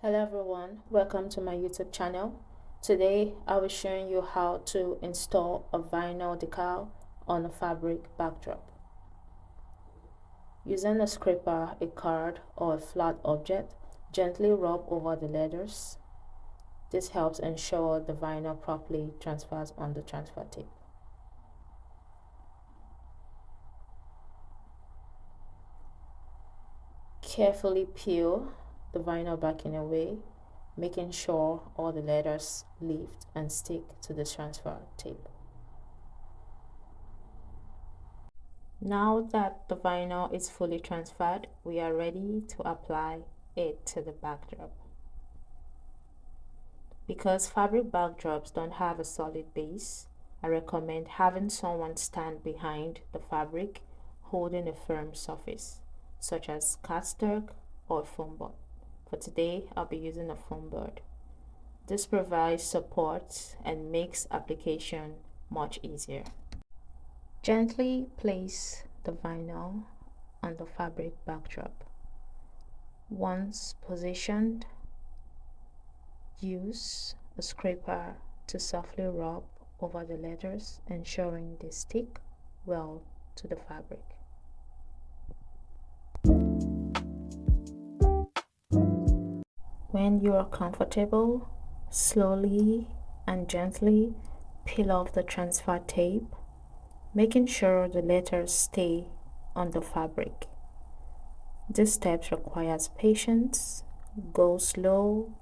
Hello everyone, welcome to my YouTube channel. Today I will be showing you how to install a vinyl decal on a fabric backdrop. Using a scraper, a card, or a flat object, gently rub over the letters. This helps ensure the vinyl properly transfers on the transfer tape. Carefully peel the vinyl backing away, making sure all the letters lift and stick to the transfer tape. Now that the vinyl is fully transferred, we are ready to apply it to the backdrop. Because fabric backdrops don't have a solid base, I recommend having someone stand behind the fabric holding a firm surface, such as cardstock or foam board. For today, I'll be using a foam board. This provides support and makes application much easier. Gently place the vinyl on the fabric backdrop. Once positioned, use a scraper to softly rub over the letters, ensuring they stick well to the fabric. When you are comfortable, slowly and gently peel off the transfer tape, making sure the letters stay on the fabric. This step requires patience. Go slow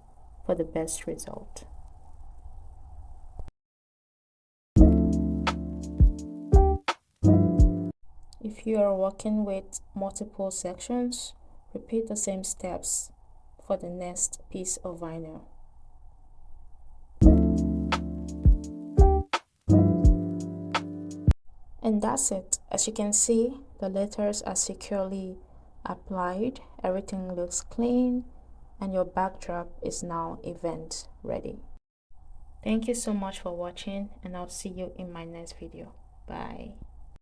for the best result. If you are working with multiple sections, repeat the same steps for the next piece of vinyl. And that's it. As you can see, the letters are securely applied, everything looks clean, and your backdrop is now event ready. Thank you so much for watching, and I'll see you in my next video. Bye.